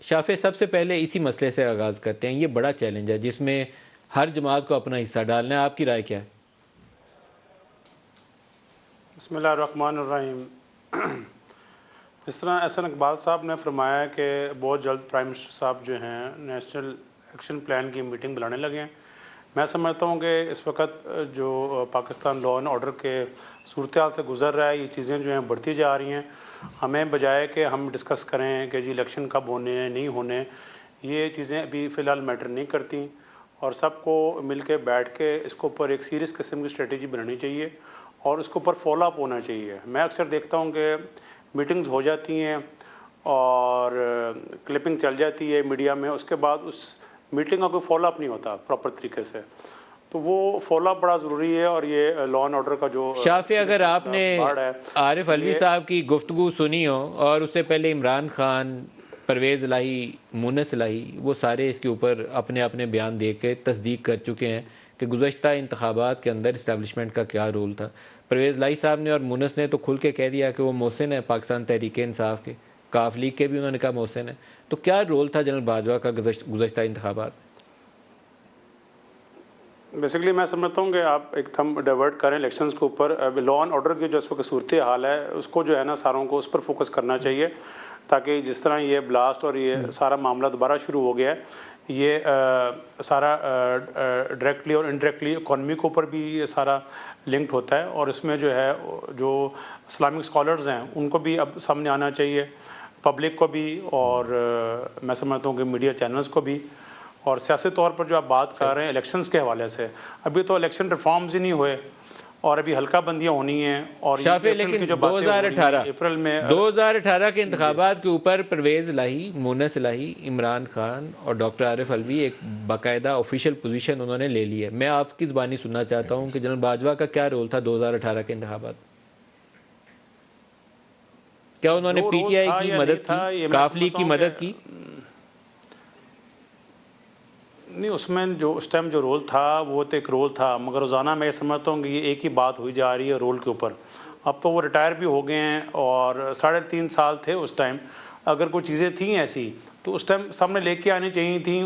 شافع، سب سے پہلے اسی مسئلے سے آغاز کرتے ہیں. یہ بڑا چیلنج ہے جس میں ہر جماعت کو اپنا حصہ ڈالنا ہے. آپ کی رائے کیا ہے؟ بسم اللہ الرحمن الرحیم. اس طرح احسن اقبال صاحب نے فرمایا کہ بہت جلد پرائم منسٹر صاحب جو ہیں نیشنل ایکشن پلان کی میٹنگ بلانے لگے ہیں. میں سمجھتا ہوں کہ اس وقت جو پاکستان لا اینڈ آرڈر کے صورتحال سے گزر رہا ہے، یہ چیزیں جو ہیں بڑھتی جا رہی ہیں. ہمیں بجائے کہ ہم ڈسکس کریں کہ جی الیکشن کب ہونے ہیں نہیں ہونے، یہ چیزیں ابھی فی الحال میٹر نہیں کرتی، اور سب کو مل کے بیٹھ کے اس کے اوپر ایک سیریس قسم کی اسٹریٹجی بنانی چاہیے اور اس کے اوپر فالو اپ ہونا چاہیے. میں اکثر دیکھتا ہوں کہ میٹنگز ہو جاتی ہیں اور کلپنگ چل جاتی ہے میڈیا میں، اس کے بعد اس میٹنگ کا کوئی فالو اپ نہیں ہوتا پراپر طریقے سے. تو وہ فالو اپ بڑا ضروری ہے. اور یہ لا اینڈ آرڈر کا جو شافع، اگر آپ نے عارف علوی صاحب کی گفتگو سنی ہو، اور اس سے پہلے عمران خان، پرویز الہی، مونس الہی، وہ سارے اس کے اوپر اپنے اپنے بیان دے کے تصدیق کر چکے ہیں کہ گزشتہ انتخابات کے اندر اسٹیبلشمنٹ کا کیا رول تھا. پرویز الہی صاحب نے اور مونس نے تو کھل کے کہہ دیا کہ وہ محسن ہے پاکستان تحریک انصاف کے، کاف لیگ کے بھی انہوں نے کہا محسن ہے. تو کیا رول تھا جنرل باجوہ کا گزشتہ انتخابات؟ بیسیکلی میں سمجھتا ہوں کہ آپ ایک تھم ڈائیورٹ کریں الیکشنز کے اوپر. لا اینڈ آرڈر کی جو اس وقت صورت حال ہے اس کو جو ہے نا ساروں کو اس پر فوکس کرنا چاہیے، تاکہ جس طرح یہ بلاسٹ اور یہ سارا معاملہ دوبارہ شروع ہو گیا ہے، یہ سارا ڈائریکٹلی اور انڈائریکٹلی اکانومی کے اوپر بھی یہ سارا لنکڈ ہوتا ہے. اور اس میں جو ہے جو اسلامک اسکالرز ہیں ان کو بھی اب سامنے آنا چاہیے، پبلک کو بھی، اور میں سمجھتا ہوں کہ میڈیا چینلز کو بھی. اور سیاسی طور پر جو آپ بات کر رہے ہیں الیکشنز کے حوالے سے، ابھی تو الیکشن ریفارمز ہی نہیں ہوئے اور ابھی حلقہ بندیاں ہونی ہیں. اور شافع، لیکن 2018 کے انتخابات کے اوپر پرویز الہی، مونس الہی، عمران خان اور ڈاکٹر عارف علوی ایک باقاعدہ آفیشیل پوزیشن انہوں نے لے لی ہے. میں آپ کی زبانی سننا چاہتا ہوں کہ جنرل باجوہ کا کیا رول تھا 2018 کے انتخابات؟ کیا انہوں نے پی ٹی آئی کی مدد کی، کاف لیگ کی مدد کی؟ نہیں، اس میں جو اس ٹائم جو رول تھا وہ تو ایک رول تھا، مگر روزانہ میں یہ سمجھتا ہوں کہ یہ ایک ہی بات ہوئی جا رہی ہے رول کے اوپر. اب تو وہ ریٹائر بھی ہو گئے ہیں اور 3.5 سال تھے اس ٹائم. اگر کوئی چیزیں تھیں ایسی تو اس ٹائم سامنے لے کے آنی چاہیے تھیں.